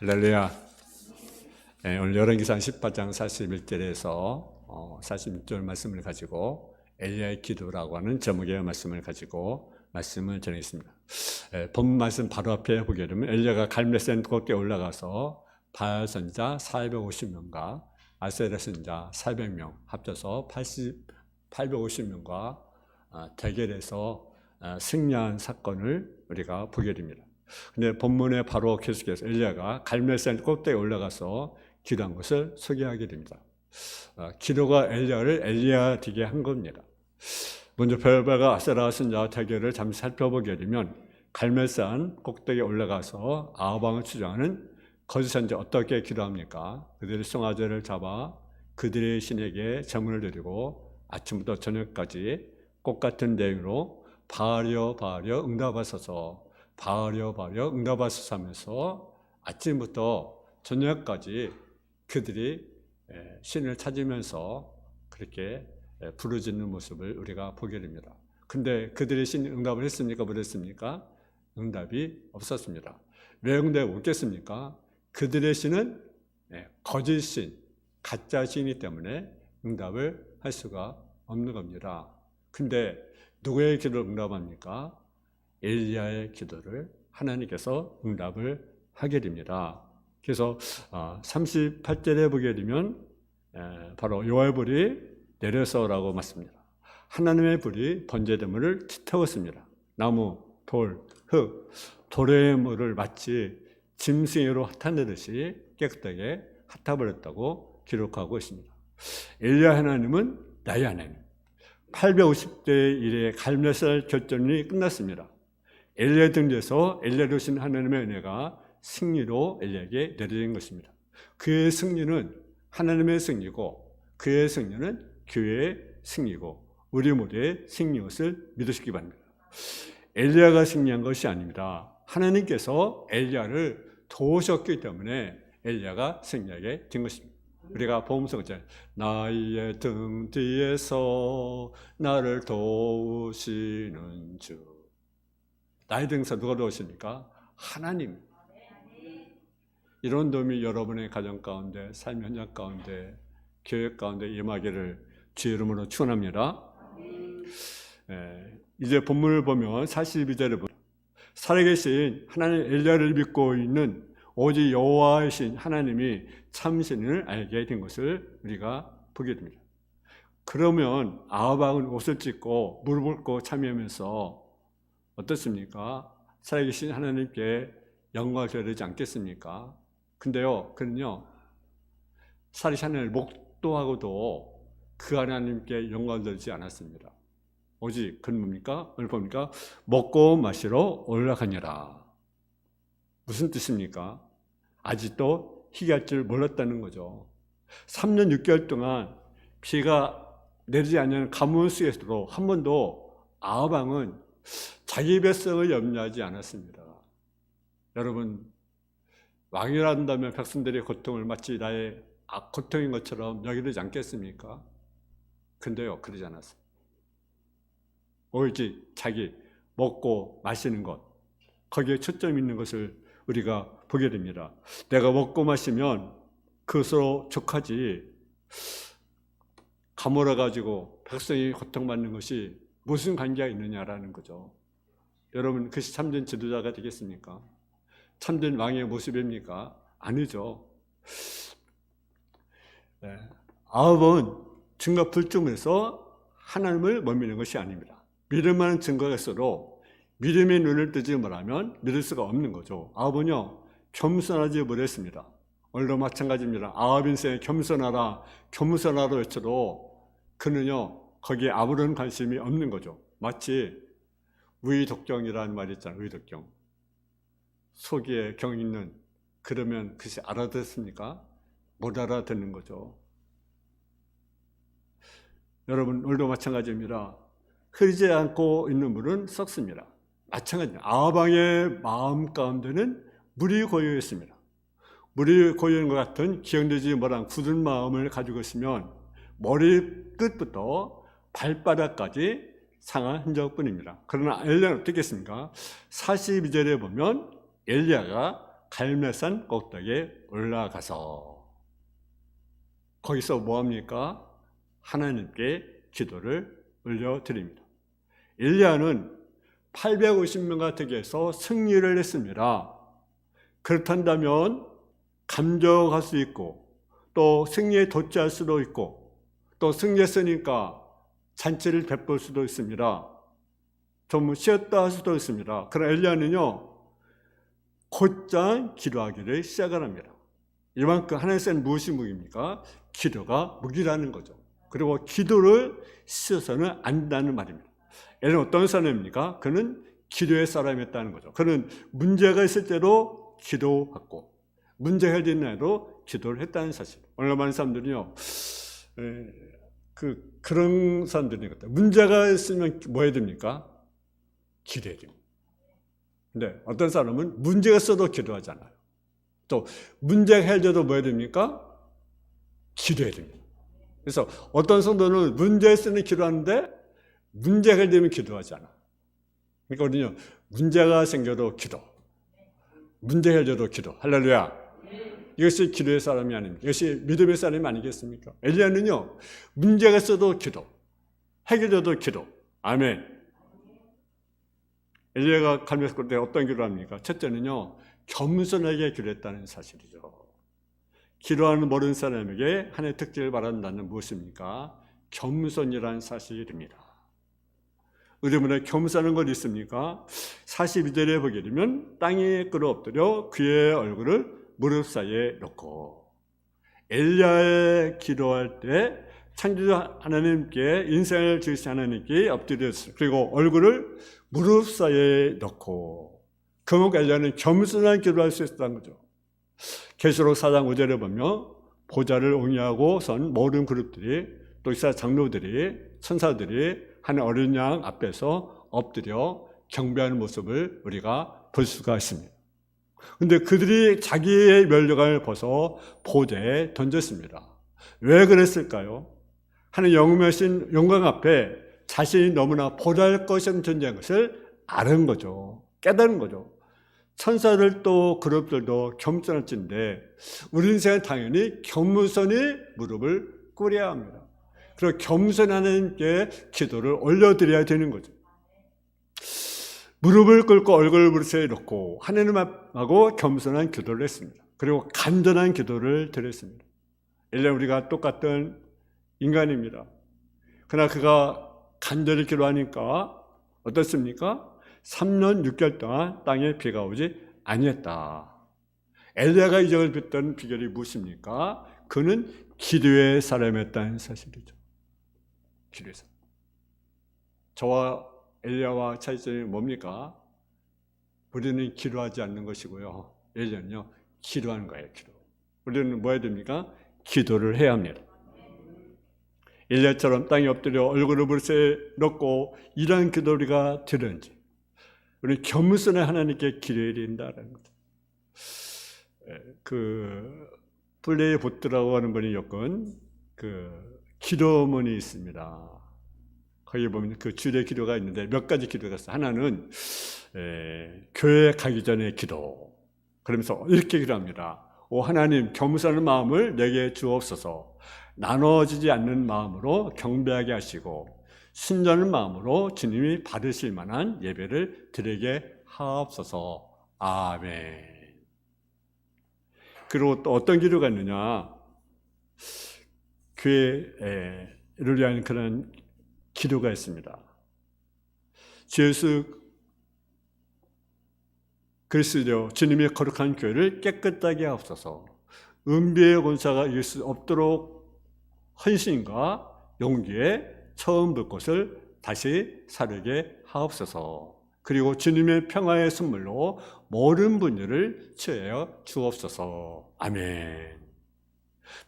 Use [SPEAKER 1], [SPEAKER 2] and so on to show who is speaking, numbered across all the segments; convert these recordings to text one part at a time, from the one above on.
[SPEAKER 1] 할렐루야. 네, 오늘 열왕기상 18장 41절에서 46절 말씀을 가지고 엘리야의 기도라고 하는 제목의 말씀을 가지고 말씀을 전하겠습니다. 본 말씀 바로 앞에 보게 되면 엘리야가 갈멜산 꼭대기에 올라가서 바알 선지자 450명과 아세라 선지자 400명 합쳐서 850명과 대결해서 승리한 사건을 우리가 보게 됩니다. 근데 본문에 바로 계속해서 엘리야가 갈멜산 꼭대기에 올라가서 기도한 것을 소개하게 됩니다. 기도가 엘리야를 엘리야 되게 한 겁니다. 먼저 별발과 아세라 선지자 대결을 잠시 살펴보게 되면 갈멜산 꼭대기에 올라가서 아합 왕을 추종하는 거짓 선지자 어떻게 기도합니까? 그들이 송아지를 잡아 그들의 신에게 제물을 드리고 아침부터 저녁까지 꽃 같은 내용으로 바알이여 바알이여 응답하소서, 바알이여 바알이여 응답하소서 하면서 아침부터 저녁까지 그들이 신을 찾으면서 그렇게 부르짖는 모습을 우리가 보게 됩니다. 근데 그들의 신이 응답을 했습니까? 못했습니까? 응답이 없었습니다. 왜 응답이 없겠습니까? 그들의 신은 거짓 신, 가짜 신이기 때문에 응답을 할 수가 없는 겁니다. 근데 누구의 기도를 응답합니까? 엘리야의 기도를 하나님께서 응답을 하게 됩니다. 그래서 38절에 보게 되면 바로 여호와의 불이 내려서라고 맞습니다. 하나님의 불이 번제대물을 태웠습니다. 나무, 돌, 흙, 돌의 물을 마치 짐승으로 핫아내듯이 깨끗하게 핫아버렸다고 기록하고 있습니다. 엘리야 하나님은 나의 하나님. 850대 일에 갈멜산 결전이 끝났습니다. 엘리야 등에서 엘리야로 오신 하나님의 은혜가 승리로 엘리야에게 내려진 것입니다. 그의 승리는 하나님의 승리고 그의 승리는 교회의 승리고 우리 모두의 승리인 것을 믿으시기 바랍니다. 엘리야가 승리한 것이 아닙니다. 하나님께서 엘리야를 도우셨기 때문에 엘리야가 승리하게 된 것입니다. 우리가 복음서 있잖아요. 나의 등 뒤에서 나를 도우시는 주. 나의 등에서 누가 도우십니까? 하나님. 이런 도움이 여러분의 가정 가운데, 삶 현장 가운데, 교회 가운데 임하기를 주의 이름으로 축원합니다. 이제 본문을 보면 42절에 보면 살아계신 하나님 엘리야를 믿고 있는 오직 여호와이신 하나님이 참신을 알게 된 것을 우리가 보게 됩니다. 그러면 아합 왕은 옷을 찢고 무릎을 꿇고 참여하면서 어떻습니까? 살아계신 하나님께 영광을 돌리지 않겠습니까? 근데요, 그는요, 살아계신 하나님을 목도하고도 그 하나님께 영광을 돌리지 않았습니다. 오직 그는 뭡니까? 오늘 봅니까? 먹고 마시러 올라가니라. 무슨 뜻입니까? 아직도 희귀할 줄 몰랐다는 거죠. 3년 6개월 동안 비가 내리지 않는 가뭄 속에서도 한 번도 아합 왕은 자기 백성을 염려하지 않았습니다. 여러분, 왕이라 한다면 백성들의 고통을 마치 나의 고통인 것처럼 여기지 않겠습니까? 근데요, 그러지 않았어요. 오직 자기 먹고 마시는 것, 거기에 초점이 있는 것을 우리가 보게 됩니다. 내가 먹고 마시면 그것으로 족하지 가물어가지고 백성이 고통받는 것이 무슨 관계가 있느냐라는 거죠. 여러분, 그것이 참된 지도자가 되겠습니까? 참된 왕의 모습입니까? 아니죠. 아합은 증거 불충에서 하나님을 못 믿는 것이 아닙니다. 믿을만한 증거가 있어도 믿음의 눈을 뜨지 못하면 믿을 수가 없는 거죠. 아합은요, 겸손하지 못했습니다. 오늘도 마찬가지입니다. 아합 인생에 겸손하라, 겸손하라 외쳐도 그는요, 거기에 아무런 관심이 없는 거죠. 마치 의독경이라는 말이 있잖아요. 의독경. 속에 경 있는, 그러면 그것이 알아듣습니까? 못 알아듣는 거죠. 여러분, 오늘도 마찬가지입니다. 흐르지 않고 있는 물은 썩습니다. 마찬가지입니다. 아합 왕의 마음 가운데는 물이 고요했습니다. 물이 고요한 것 같은 기억되지 못한 굳은 마음을 가지고 있으면 머리 끝부터 발바닥까지 상한 흔적뿐입니다. 그러나 엘리야는 어떻게 했습니까? 42절에 보면 엘리야가 갈멜산 꼭대기에 올라가서 거기서 뭐합니까? 하나님께 기도를 올려드립니다. 엘리야는 850명과 敵에서 승리를 했습니다. 그렇단다면 감격할 수 있고 또 승리에 도취할 수도 있고 또 승리했으니까 잔치를 베풀 수도 있습니다. 좀 쉬었다 할 수도 있습니다. 그러나 엘리야는요 곧장 기도하기를 시작을 합니다. 이만큼 하나님께서는 무엇이 무기입니까? 기도가 무기라는 거죠. 그리고 기도를 쉬어서는 안 된다는 말입니다. 엘리야는 어떤 사람입니까? 그는 기도의 사람이었다는 거죠. 그는 문제가 있을 때도 기도했고 문제가 해결된 날에도 기도를 했다는 사실. 오늘 많은 사람들이요 그런 사람들인 것 같아요. 문제가 있으면 뭐 해야 됩니까? 기도해야 됩니다. 근데 어떤 사람은 문제가 있어도 기도하지 않아요. 또 문제가 해결돼도 뭐 해야 됩니까? 기도해야 됩니다. 그래서 어떤 성도는 문제가 있으면 기도하는데 문제가 해결되면 기도하지 않아요. 그러니까 우리는요 문제가 생겨도 기도, 문제 해결돼도 기도. 할렐루야. 이것이 기도의 사람이 아닙니까? 이것이 믿음의 사람이 아니겠습니까? 엘리야는요 문제가 있어도 기도, 해결돼도 기도. 아멘. 엘리야가 갈멜산 때 어떤 기도를 합니까? 첫째는요 겸손하게 기도했다는 사실이죠. 기도하는 모르는 사람에게 하나님의 특징을 말한다는 무엇입니까? 겸손이라는 사실입니다. 우리문에 겸손한 것 있습니까? 42절에 보게 되면 땅에 끌어 엎드려 그의 얼굴을 무릎 사이에 놓고 엘리야의 기도할 때 창조주 하나님께 인생을 지으신 하나님께 엎드렸어요. 그리고 얼굴을 무릎 사이에 넣고 그만큼 엘리야는 겸손한 기도를 할 수 있었다는 거죠. 계시록 4장 5절에 보면 보좌를 옹이하고 선 모든 그룹들이 또 이스라엘 장로들이 천사들이 한 어린 양 앞에서 엎드려 경배하는 모습을 우리가 볼 수가 있습니다. 그런데 그들이 자기의 면류관을 벗어 보좌에 던졌습니다. 왜 그랬을까요? 하나님 영광하신 영광 앞에 자신이 너무나 보잘 것이 없는 존재인 것을 아는 거죠. 깨달은 거죠. 천사들도 그룹들도 겸손할진데 우리 인생은 당연히 겸손히 무릎을 꿇어야 합니다. 그리고 겸손한 하나님께 기도를 올려드려야 되는 거죠. 무릎을 꿇고 얼굴을 무릎에 놓고 하나님하고 겸손한 기도를 했습니다. 그리고 간절한 기도를 드렸습니다. 엘리야 우리가 똑같은 인간입니다. 그러나 그가 간절히 기도하니까 어떻습니까? 3년 6개월 동안 땅에 비가 오지 아니했다. 엘리야가 이적을 뵀던 비결이 무엇입니까? 그는 기도의 사람이었다는 사실이죠. 기도의 사람. 저와 엘리야와 차이점이 뭡니까? 우리는 기도하지 않는 것이고요. 엘리야는요 기도하는 거예요. 기도. 우리는 뭐 해야 됩니까? 기도를 해야 합니다. 엘리야처럼 땅에 엎드려 얼굴을 무릎에 넣고 이러한 기도 우리가 드렸는지 우리 겸손해 하나님께 기도해야 된다는 거죠. 플레이 보트라고 하는 분이 엮은 기도문이 있습니다. 거기 보면 그 주일의 기도가 있는데 몇 가지 기도가 있어요. 하나는 교회 가기 전에 기도. 그러면서 이렇게 기도합니다. 오 하나님 겸손한 마음을 내게 주옵소서. 나눠지지 않는 마음으로 경배하게 하시고 순전한 마음으로 주님이 받으실 만한 예배를 드리게 하옵소서. 아멘. 그리고 또 어떤 기도가 있느냐? 교회를 위한 그런 기도가 있습니다. 주 예수 그리스도 주님의 거룩한 교회를 깨끗하게 하옵소서. 은비의 권사가 이길 수 없도록 헌신과 용기에 처음 볼 것을 다시 사르게 하옵소서. 그리고 주님의 평화의 선물로 모든 분들을 취하여 주옵소서. 아멘.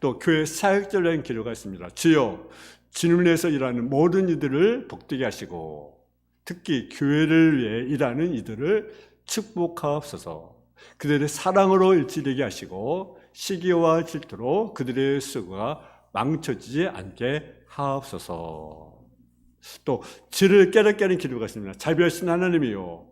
[SPEAKER 1] 또 교회 사역자라는 기도가 있습니다. 주여 주님을 위해서 일하는 모든 이들을 복되게 하시고 특히 교회를 위해 일하는 이들을 축복하옵소서. 그들의 사랑으로 일치되게 하시고 시기와 질투로 그들의 수고가 망쳐지지 않게 하옵소서. 또 지를 깨닫게 하는 기도가 있습니다. 자비하신 하나님이요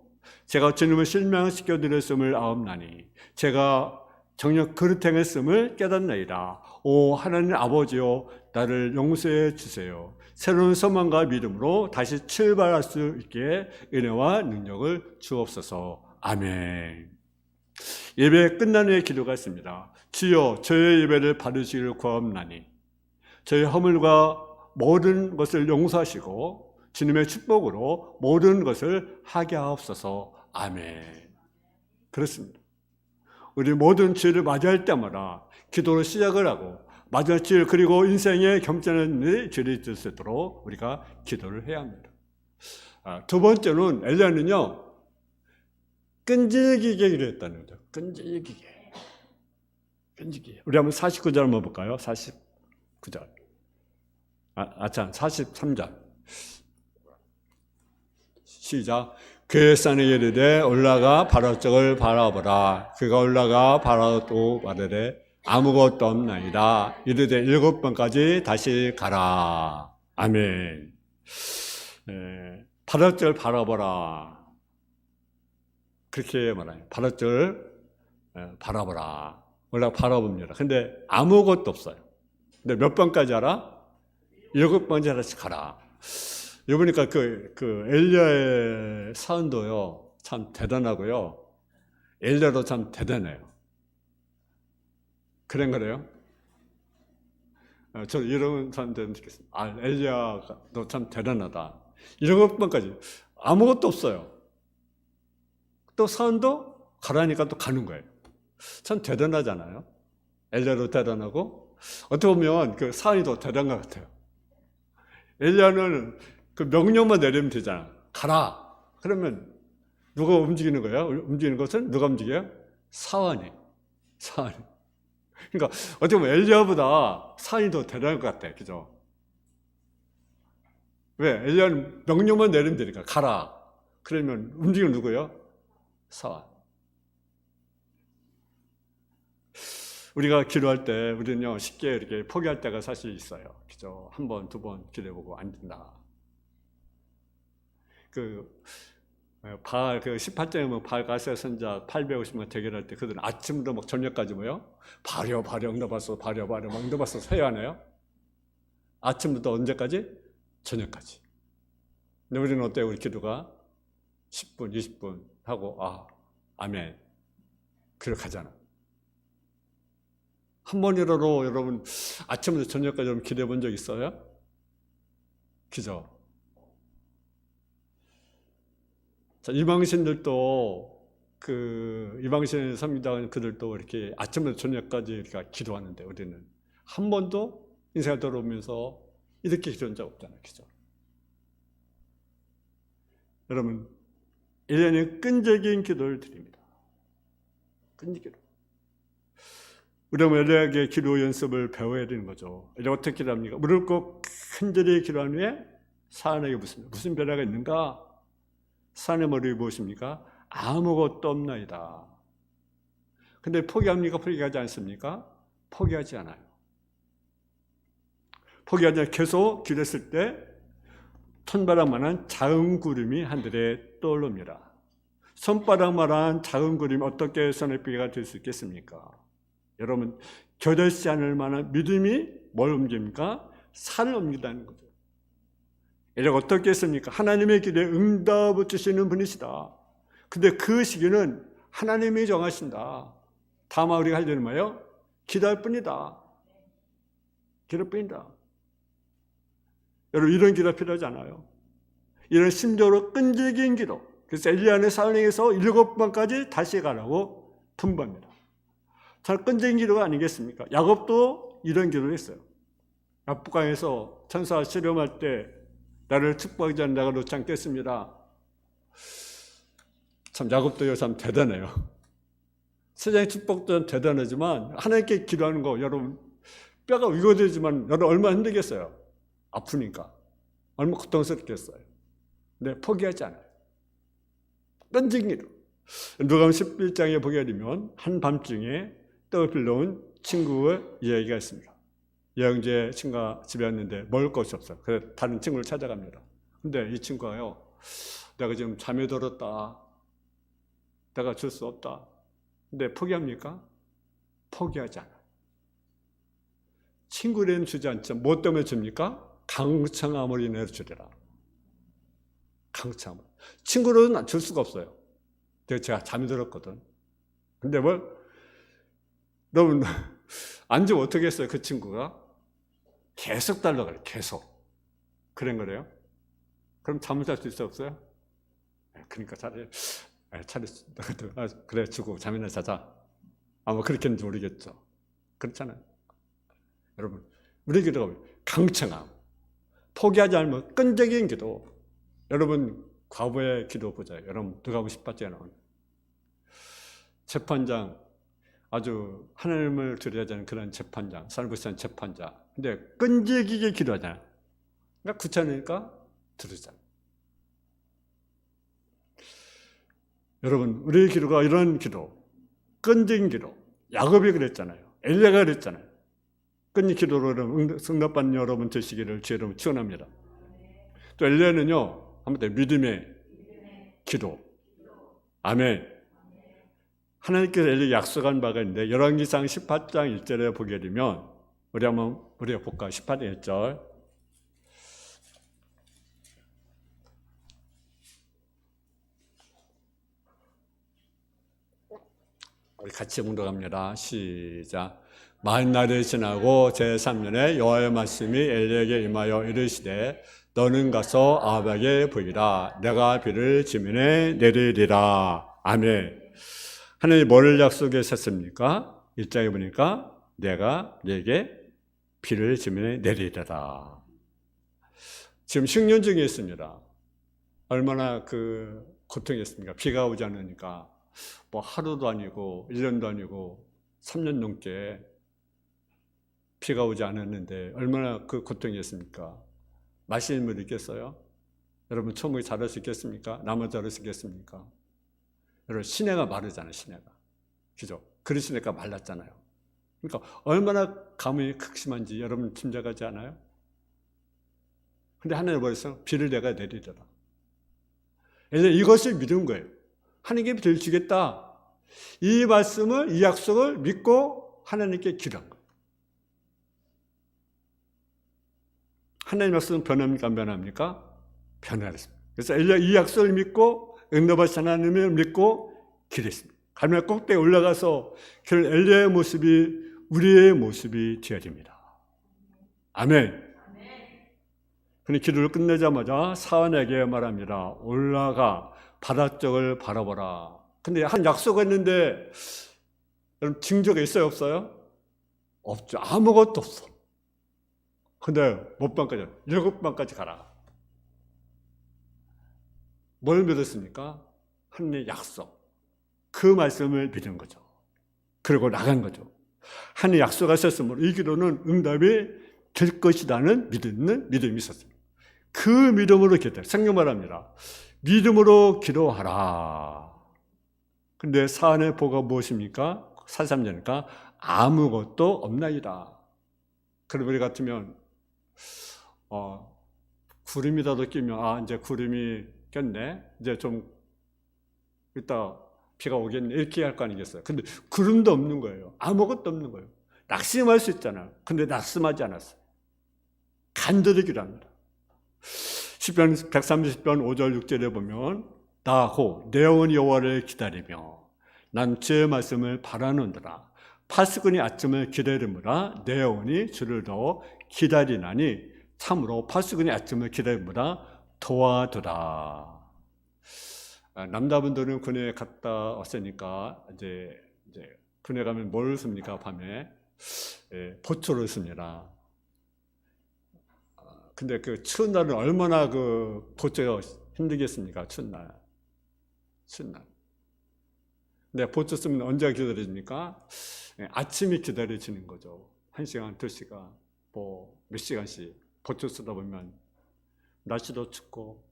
[SPEAKER 1] 제가 주님을 실망시켜 드렸음을 아옵나니 제가 정녕 그릇 행했음을 깨닫나이다. 오 하나님 아버지여, 나를 용서해 주세요. 새로운 소망과 믿음으로 다시 출발할 수 있게 은혜와 능력을 주옵소서. 아멘. 예배 끝난 후에 기도가 있습니다. 주여, 저의 예배를 받으시기를 구하옵나니 저의 허물과 모든 것을 용서하시고 주님의 축복으로 모든 것을 하게 하옵소서. 아멘. 그렇습니다. 우리 모든 죄를 맞이할 때마다 기도로 시작을 하고 마지막 질, 그리고 인생의 경전의 죄를 있을 수 있도록 우리가 기도를 해야 합니다. 두 번째는 엘리야는요, 끈질기게 기도했다는 거죠. 끈질기게. 우리 한번 49절 한번 볼까요? 49절. 43절. 시작. 그의 산에 이르되 올라가 바로 쪽을 바라보라. 그가 올라가 바라도 말하되 아무것도 없나이다. 이르되 7번까지 다시 가라. 아멘. 바로 쪽을 바라보라. 그렇게 말해요. 바로 쪽을 바라보라. 올라가 바라봅니다. 근데 아무것도 없어요. 근데 몇 번까지 알아? 7번까지 다시 가라. 여기 보니까 그 엘리야의 사은도요, 참 대단하고요. 엘리야도 참 대단해요. 그런 거래요? 저 이런 사람들은 느꼈습니다. 엘리야가 너 참 대단하다. 7번까지 아무것도 없어요. 또 사은도 가라니까 또 가는 거예요. 참 대단하잖아요. 엘리야도 대단하고 어떻게 보면 그 사은이 더 대단한 것 같아요. 엘리야는 그 명령만 내리면 되잖아. 가라. 그러면 누가 움직이는 거예요? 움직이는 것은 누가 움직여요? 사환이. 그러니까 어떻게 보면 엘리야보다 사환이 더 대단한 것 같아. 그죠? 왜? 엘리야는 명령만 내리면 되니까 가라. 그러면 움직이는 누구예요? 사환. 우리가 기도할 때 우리는요, 쉽게 이렇게 포기할 때가 사실 있어요. 그죠? 한 번, 두 번 기도해보고 안 된다. 그 18장에 보면 바알가세 선자 850명 대결할 때 그들은 아침부터 막 저녁까지 뭐요? 발효 응답하소, 발효 응답하소 해야하네요. 아침부터 언제까지? 저녁까지. 근데 우리는 어때요? 우리 기도가 10분, 20분 하고 아멘. 그렇게 하잖아. 한 번이라도 여러분 아침부터 저녁까지 여러분 기도해 본 적 있어요? 그죠? 자, 이방신들도 이방신 섬기다는 그들도 이렇게 아침부터 저녁까지 이렇게 기도하는데 우리는 한 번도 인생을 돌아오면서 이렇게 기도한 적 없잖아요. 그죠? 여러분, 1년에 끈질긴 기도를 드립니다. 끈질기로. 우리는 엘리야에게 기도 연습을 배워야 되는 거죠. 이제 어떻게 기도합니까? 무릎 꿇고 간절히 기도한 후에 사안에게 묻습니다. 무슨 변화가 있는가? 사안의 머리에 무엇입니까? 아무것도 없나이다. 근데 포기합니까? 포기하지 않습니까? 포기하지 않아요. 포기하지 않아요. 계속 기도했을 때 손바닥만한 작은 구름이 하늘에 떠오릅니다. 손바닥만한 작은 구름이 어떻게 손에비가 될 수 있겠습니까? 여러분, 겨자씨 않을 만한 믿음이 뭘 옮깁니까? 산을 옮긴다는 거죠. 이렇게 어떻게 했습니까? 하나님의 길에 응답을 주시는 분이시다. 근데 그 시기는 하나님이 정하신다. 다만 우리가 할 일은 뭐예요? 기도할 뿐이다. 기도할 뿐이다. 여러분, 이런 기도 필요하지 않아요? 이런 심적으로 끈질긴 기도. 그래서 엘리야는 사은행에서 7번까지 다시 가라고 분부합니다. 참 끈질긴 기도가 아니겠습니까? 야곱도 이런 기도를 했어요. 야복강에서 천사 실험할 때 나를 축복하지 않는 내가 놓지 않겠습니다. 참 야곱도 참 대단해요. 세상의 축복도 대단하지만 하나님께 기도하는 거 여러분 뼈가 위고되지만 여러분 얼마나 힘들겠어요. 아프니까 얼마나 고통스럽겠어요. 근데 포기하지 않아요. 끈질긴 기도. 누가복음 11장에 보게 되면 한밤중에 떡을 빌려온 친구의 이야기가 있습니다. 여행제 친구가 집에 왔는데 먹을 것이 없어요. 그래서 다른 친구를 찾아갑니다. 근데 이 친구가요, 내가 지금 잠에 들었다. 내가 줄 수 없다. 근데 포기합니까? 포기하지 않아. 친구는 주지 않죠. 뭐 때문에 줍니까? 강청함으로 인해 주리라. 강청함. 친구는 줄 수가 없어요. 제가 잠이 들었거든. 근데 여러분, 안 주면 어떻게 했어요? 그 친구가? 계속 달라고 그래요. 계속. 그런 거래요? 그럼 잠을 잘 수 있어, 없어요? 그러니까 차라리, 그래, 주고 잠이나 자자. 아마 그렇게 했는지 모르겠죠. 그렇잖아요. 여러분, 우리 기도가 강청함, 포기하지 않으면 끈적인 기도. 여러분, 과부의 기도 보자. 여러분, 누가복음 18장에 나오는 재판장, 아주 하나님을 두려워하는 그런 재판장, 살부시한 재판자. 근데 끈질기게 기도하잖아요. 그러니까 귀찮으니까 들으잖아요. 여러분, 우리의 기도가 이런 기도, 끈질긴 기도. 야곱이 그랬잖아요. 엘리야가 그랬잖아요. 끈질긴 기도로 응답받는 여러분 되시기를 주의 이름으로 축원합니다. 또 엘리야는요, 한번 믿음의 기도. 아멘. 하나님께서 엘리야 약속한 바가 있는데 열왕기상 18장 1절에 보게 되면 우리가 볼까? 18장 1절. 우리 같이 공독합니다. 시작. 40날이 지나고 제3년에 여호와의 말씀이 엘리야에게 임하여 이르시되 너는 가서 아합에게 보이라. 내가 비를 지면에 내리리라. 아멘. 하나님이 뭘 약속하셨습니까? 1장에 보니까 내가 네게 비를 지면에 내리리라. 지금 식년 중에 있습니다. 얼마나 고통이었습니까? 비가 오지 않으니까 뭐 하루도 아니고 1년도 아니고 3년 넘게 비가 오지 않았는데 얼마나 고통이었습니까? 마시는 물 있겠어요? 여러분 초목이 자랄 수 있겠습니까? 나무 자랄 수 있겠습니까? 여러분 시내가 마르잖아요. 시내가. 그죠? 그리스니까 말랐잖아요. 그러니까 얼마나 가뭄이 극심한지 여러분 짐작하지 않아요? 근데 하나님 벌써 비를 내가 내리더라. 이것을 믿은 거예요. 하나님께 비를 주겠다. 이 말씀을, 이 약속을 믿고 하나님께 기도한 거예요. 하나님 약속은 변합니까? 안 변합니까? 변화했습니다. 그래서 엘리야 이 약속을 믿고 응답하신 하나님을 믿고 기도했습니다. 갈멜 꼭대기에 올라가서 엘리야의 모습이 우리의 모습이 되어야 됩니다. 아멘. 근데 기도를 끝내자마자 사안에게 말합니다. 올라가 바다 쪽을 바라보라. 근데 한 약속을 했는데 여러분 징조가 있어요? 없어요? 없죠. 아무것도 없어. 근데 몇 방까지? 7방까지 가라. 뭘 믿었습니까? 하나님의 약속. 그 말씀을 믿은 거죠. 그리고 나간 거죠. 하나님 약속하셨으므로 이 기도는 응답이 될 것이라는 믿음이 있었습니다. 그 믿음으로 기도해요. 성경 말합니다. 믿음으로 기도하라. 근데 사안의 보가 무엇입니까? 43절이니까 아무것도 없나이다. 그럼 우리 같으면 구름이라도 끼면 이제 구름이 꼈네. 이제 좀 이따 비가 오겠네. 이렇게 할 거 아니겠어요? 근데 구름도 없는 거예요. 아무것도 없는 거예요. 낙심할 수 있잖아요. 근데 낙심하지 않았어요. 간절히 기도합니다. 시편 130편 5절 6절에 보면 나호 내 영혼이 여호와를 기다리며 난 주의 말씀을 바라는도다. 파수꾼이 아침을 기다리므라 내 영혼이 주를 더 기다리나니 참으로 파수꾼이 아침을 기다리므라 도와두라. 남자분들은 군에 갔다 왔으니까 이제 군에 가면 뭘 씁니까? 밤에 보초를 씁니다. 근데 그 추운 날은 얼마나 보초가 힘들겠습니까? 추운 날. 근데 보초 쓰면 언제 기다려집니까? 아침이 기다려지는 거죠. 1시간, 2시간, 몇 시간씩 보초 쓰다 보면 날씨도 춥고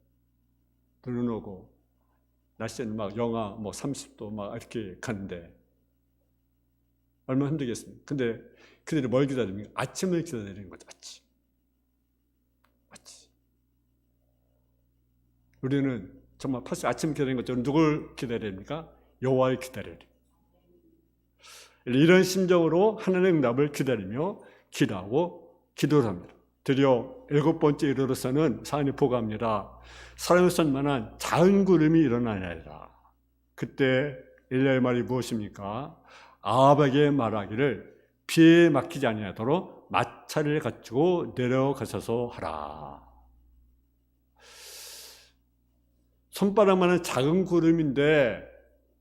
[SPEAKER 1] 눈은 오고 날씨는 막 영하 30도 막 이렇게 가는데 얼마나 힘들겠습니까? 근데 그들이 뭘 기다립니까? 아침을 기다리는 거죠. 아침. 우리는 정말 아침 기다리는 것처럼 누굴 기다립니까? 여호와를 기다리리. 이런 심정으로 하나님의 응답을 기다리며 기도하고 기도를 합니다. 드디어 7번째 이르러서는 사안이 보고합니다. 사람을 쓸만한 작은 구름이 일어나리라. 그때 엘리야의 말이 무엇입니까? 아합에게 말하기를 비에 막히지 아니하도록 마차를 갖추고 내려가셔서 하라. 손바닥만한 작은 구름인데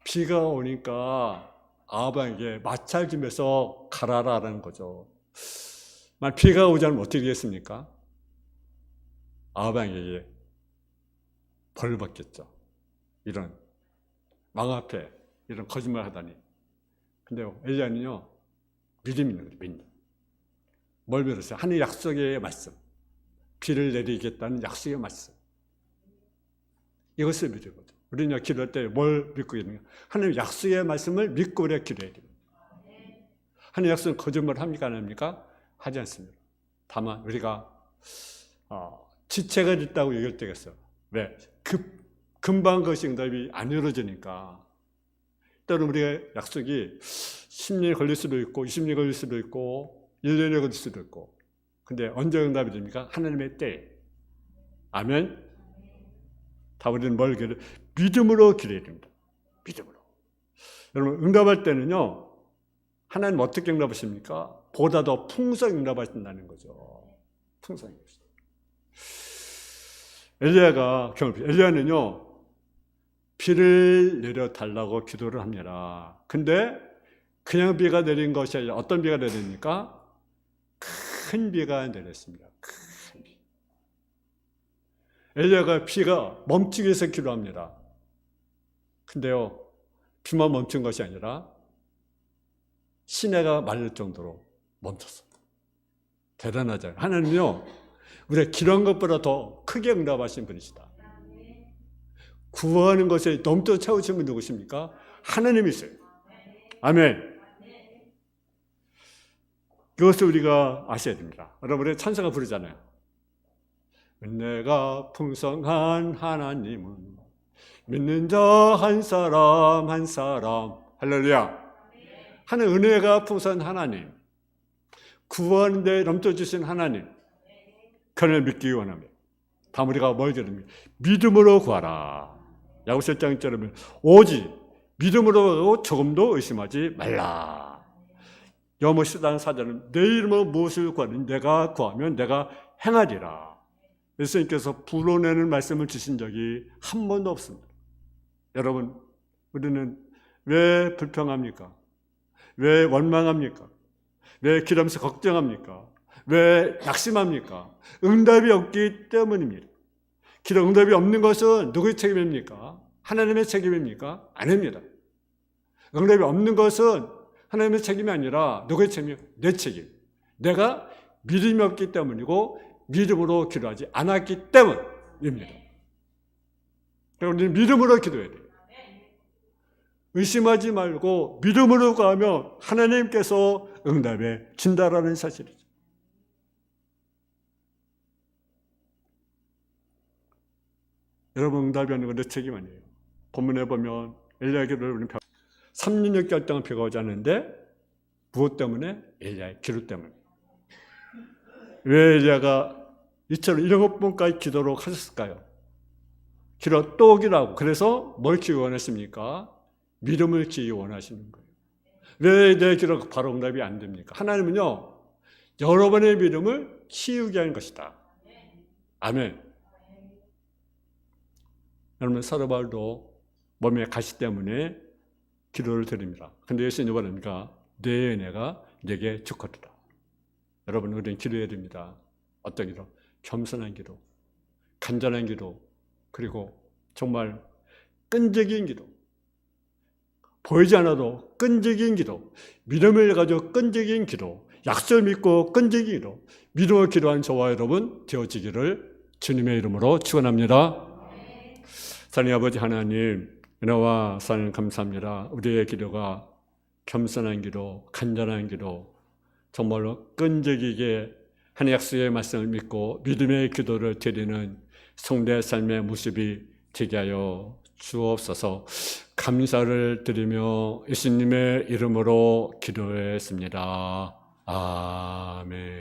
[SPEAKER 1] 비가 오니까 아합에게 마차를 주면서 가라라는 거죠. 만약 비가 오지 않으면 어떻게 되겠습니까? 아합에게 벌을 받겠죠. 이런 망 앞에 이런 거짓말 하다니. 근데 엘리야는요, 믿음이 있는 거죠. 믿음. 뭘 믿었어요? 하나님의 약속의 말씀. 비를 내리겠다는 약속의 말씀. 이것을 믿는 거죠. 우리는 기도할 때 뭘 믿고 있는가? 하나님의 약속의 말씀을 믿고 우리가 기도해야 됩니다. 하나님의 약속은 거짓말 합니까? 안 합니까? 하지 않습니다. 다만 우리가 지체가 있다고 얘기할 때가 있어요. 왜? 금방 그것이 응답이 안 이루어지니까. 때로는 우리의 약속이 10년이 걸릴 수도 있고 20년이 걸릴 수도 있고 1년이 걸릴 수도 있고. 근데 언제 응답이 됩니까? 하나님의 때에. 아멘. 다 우리는 뭘 기도해요? 믿음으로 기도해야 됩니다. 믿음으로. 여러분 응답할 때는요, 하나님 어떻게 응답하십니까? 보다 더 풍성히 응답하신다는 거죠. 풍성히. 엘리야는요, 비를 내려달라고 기도를 합니다. 근데 그냥 비가 내린 것이 아니라 어떤 비가 내립니까? 큰 비가 내렸습니다. 큰 비. 엘리야가 비가 멈추기 위해서 기도합니다. 근데요, 비만 멈춘 것이 아니라 시내가 마를 정도로 멈췄어요. 대단하죠. 하나님은요, 우리가 기도한 것보다 더 크게 응답하신 분이시다. 구하는 것에 넘쳐 채우신 분 누구십니까? 하나님이세요. 아멘. 그것을 우리가 아셔야 됩니다. 여러분, 우리 찬송가 부르잖아요. 은혜가 풍성한 하나님은 믿는 자 한 사람 한 사람. 할렐루야. 하나님, 은혜가 풍성한 하나님, 구하는 데 넘쳐주신 하나님, 그를 믿기 원합니다. 다음 우리가 뭘 들습니까? 믿음으로 구하라. 야고보서 1장 오직 믿음으로 하고 조금도 의심하지 말라. 여모 시단 사자는 내 이름으로 무엇을 구하는 내가 구하면 내가 행하리라. 예수님께서 불어내는 말씀을 주신 적이 한 번도 없습니다. 여러분, 우리는 왜 불평합니까? 왜 원망합니까? 왜 기도하면서 걱정합니까? 왜 낙심합니까? 응답이 없기 때문입니다. 기도 응답이 없는 것은 누구의 책임입니까? 하나님의 책임입니까? 아닙니다. 응답이 없는 것은 하나님의 책임이 아니라 누구의 책임이에요? 내 책임. 내가 믿음이 없기 때문이고 믿음으로 기도하지 않았기 때문입니다. 그러니까 우리는 믿음으로 기도해야 돼요. 의심하지 말고 믿음으로 가면 하나님께서 응답해 준다라는 사실이죠. 여러분, 응답이 없는 건 내 책임 아니에요. 본문에 보면 엘리야 기도를 우리는 3년 6개월 동안 비가 오지 않는데 무엇 때문에? 엘리야의 기도 때문에. 왜 엘리야가 이처럼 7번까지 기도록 하셨을까요? 기도 또 기도하고, 그래서 뭘 키우기 원했습니까? 믿음을 키우기 원하시는 거예요. 왜 내 기도가 바로 응답이 안 됩니까? 하나님은요, 여러분의 믿음을 키우게 하는 것이다. 아멘. 여러분, 사도 바울도 몸에 가시 때문에 기도를 드립니다. 근데 예수님이 뭐랍니까? 내 은혜가 내게 주거리다. 여러분, 우리는 기도해야 됩니다. 어떤 기도? 겸손한 기도, 간절한 기도, 그리고 정말 끈적인 기도. 보이지 않아도 끈적인 기도, 믿음을 가지고 끈적인 기도, 약속을 믿고 끈적인 기도, 믿음을 기도하는 저와 여러분 되어지기를 주님의 이름으로 축원합니다. 하나님 아버지 하나님, 은혜와 사랑 감사합니다. 우리의 기도가 겸손한 기도, 간절한 기도, 정말로 끈적이게 하나님의 약속의 말씀을 믿고 믿음의 기도를 드리는 성도의 삶의 모습이 되게 하여 주옵소서. 감사를 드리며 예수님의 이름으로 기도했습니다. 아멘.